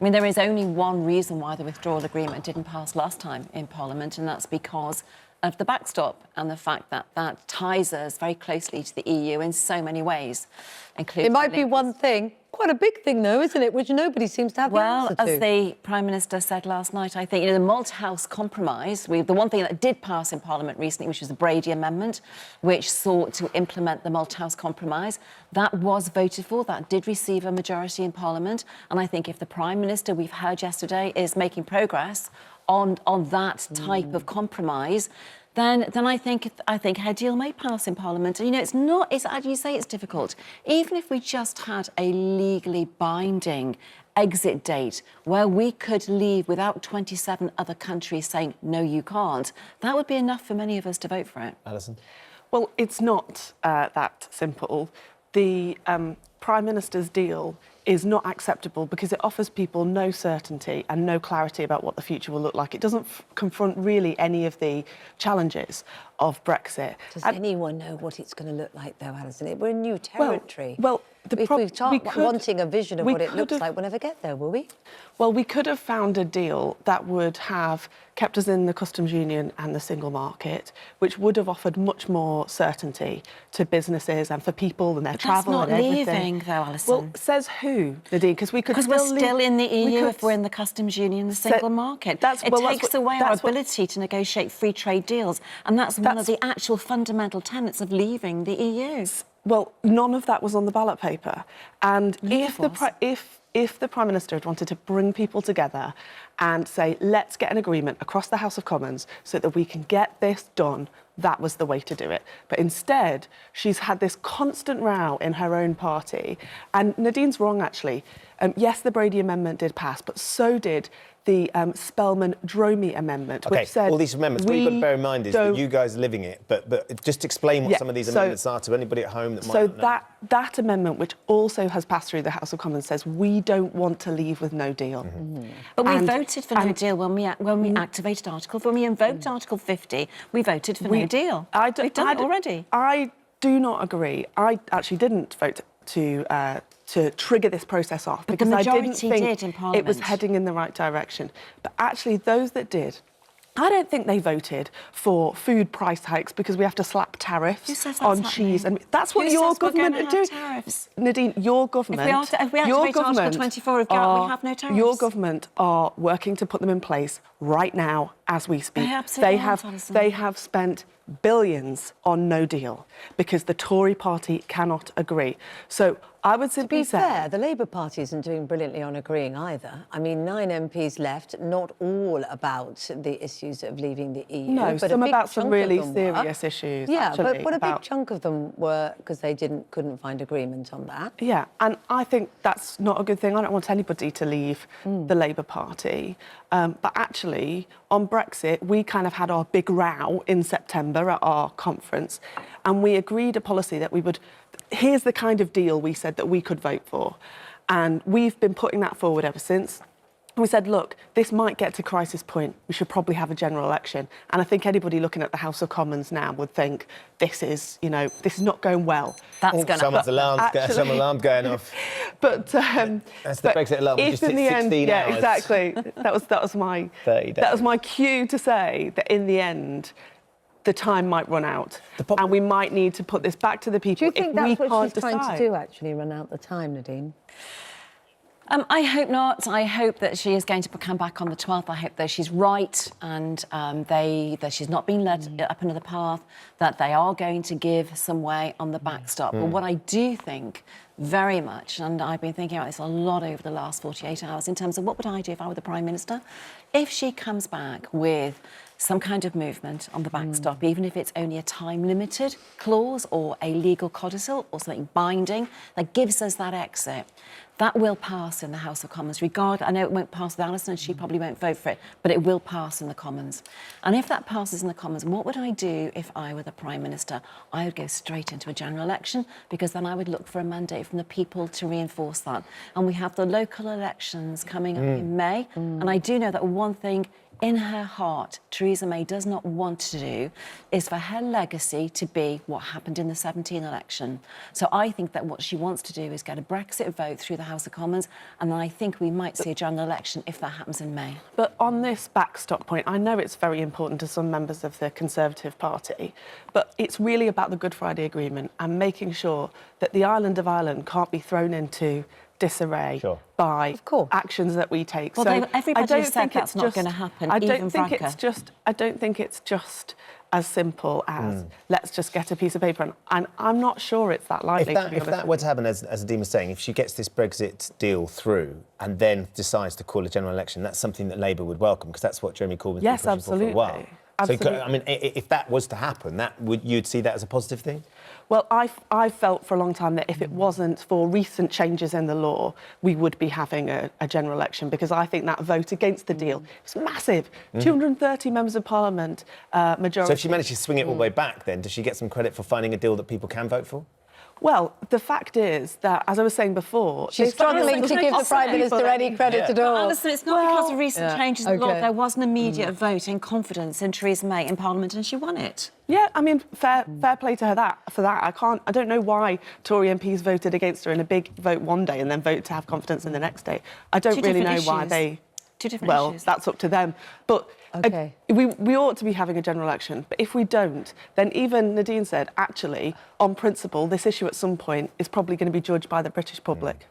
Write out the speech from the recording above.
I mean, there is only one reason why the withdrawal agreement didn't pass last time in Parliament, and that's because of the backstop and the fact that that ties us very closely to the EU in so many ways, including... It might be one thing, quite a big thing though, isn't it, which nobody seems to have the answer to. Well, as the Prime Minister said last night, I think, the Malta-House compromise, the one thing that did pass in Parliament recently, which was the Brady Amendment, which sought to implement the Malta-House compromise, that was voted for, that did receive a majority in Parliament, and I think if the Prime Minister, we've heard yesterday, is making progress on that type of compromise, then I think her deal may pass in Parliament. And, it's as you say, it's difficult. Even if we just had a legally binding exit date where we could leave without 27 other countries saying, no, you can't, that would be enough for many of us to vote for it. Alison? Well, it's not that simple. The Prime Minister's deal is not acceptable because it offers people no certainty and no clarity about what the future will look like. It doesn't confront really any of the challenges of Brexit. Does anyone know what it's going to look like, though, Alison? We're in new territory. If we start wanting a vision of what it looks like, we'll never get there, will we? Well, we could have found a deal that would have kept us in the customs union and the single market, which would have offered much more certainty to businesses and for people and their travel and everything. That's not leaving, though, Alison. Well, says who, Nadine? Because we're still in the EU if we're in the customs union, the single market. It takes away our ability to negotiate free trade deals, and that's one of the actual fundamental tenets of leaving the EU. Well, none of that was on the ballot paper. And if the Prime Minister had wanted to bring people together and say, let's get an agreement across the House of Commons so that we can get this done, that was the way to do it. But instead, she's had this constant row in her own party. And Nadine's wrong, actually. Yes, the Brady Amendment did pass, but so did the Spellman-Dromey Amendment, which said... all these amendments, what you've got to bear in mind is that you guys are living it, but just explain what some of these amendments are to anybody at home that might not know. That amendment, which also has passed through the House of Commons, says we don't want to leave with no deal. But we voted for no deal when we activated Article... When we invoked Article 50, we voted for no deal. We've done it already. I do not agree. I actually didn't vote to trigger this process off because I didn't think it was heading in the right direction. But actually, those that did, I don't think they voted for food price hikes because we have to slap tariffs on cheese. And that's what your government are doing. Nadine, your government... If we activate Article 24 of GATT, we have no tariffs. Your government are working to put them in place right now as we speak. They have spent billions on no deal because the Tory party cannot agree. So I would simply say... To be fair, the Labour Party isn't doing brilliantly on agreeing either. I mean, 9 MPs left, not all about the issues of leaving the EU. No, but some about some really serious issues. Yeah, but a big chunk of them were because they couldn't find agreement on that. Yeah, and I think that's not a good thing. I don't want anybody to leave the Labour Party. But actually, on Brexit, we kind of had our big row in September at our conference, and we agreed a policy that we would... Here's the kind of deal we said that we could vote for. And we've been putting that forward ever since. We said, look, this might get to crisis point. We should probably have a general election. And I think anybody looking at the House of Commons now would think this is not going well. That's going to happen. Some alarm going off. But that's the Brexit alarm. If just in the 16 end, hours. Exactly. that was my 30 days. That was my cue to say that in the end, the time might run out, and we might need to put this back to the people. Do you think that's what she's trying to do, actually, run out the time, Nadine? I hope not. I hope that she is going to come back on the 12th. I hope that she's right and that she's not been led up another path, that they are going to give some way on the backstop. But what I do think very much, and I've been thinking about this a lot over the last 48 hours, in terms of what would I do if I were the Prime Minister? If she comes back with some kind of movement on the backstop, even if it's only a time-limited clause or a legal codicil or something binding that gives us that exit, that will pass in the House of Commons. I know it won't pass with Alison and she probably won't vote for it, but it will pass in the Commons. And if that passes in the Commons, what would I do if I were the Prime Minister? I would go straight into a general election because then I would look for a mandate from the people to reinforce that. And we have the local elections coming up in May. And I do know that one thing in her heart, Theresa May does not want to do is for her legacy to be what happened in the 2017 election. So I think that what she wants to do is get a Brexit vote through the House of Commons, and then I think we might see a general election if that happens in May. But on this backstop point, I know it's very important to some members of the Conservative Party, but it's really about the Good Friday Agreement and making sure that the island of Ireland can't be thrown into disarray by actions that we take. Well, so everybody has said that's not going to happen. I don't think it's just as simple as let's just get a piece of paper, and I'm not sure it's that likely. If that were to happen, as Nadine was saying, if she gets this Brexit deal through and then decides to call a general election, that's something that Labour would welcome, because that's what Jeremy Corbyn's been pushing for a while. Absolutely. So, I mean, if that was to happen, you'd see that as a positive thing? Well, I felt for a long time that if it wasn't for recent changes in the law, we would be having a general election, because I think that vote against the deal was massive. 230 members of Parliament, majority. So if she managed to swing it all the way back, then, does she get some credit for finding a deal that people can vote for? Well, the fact is that, as I was saying before... She's struggling to give the Prime Minister any credit at all. Alison, it's not because of recent changes in the law. There was an immediate vote in confidence in Theresa May in Parliament, and she won it. Yeah, I mean, fair play to her for that. I don't know why Tory MPs voted against her in a big vote one day and then vote to have confidence in the next day. I don't really know why they... Two different issues. That's up to them. But we ought to be having a general election. But if we don't, then even Nadine said, actually, on principle, this issue at some point is probably going to be judged by the British public.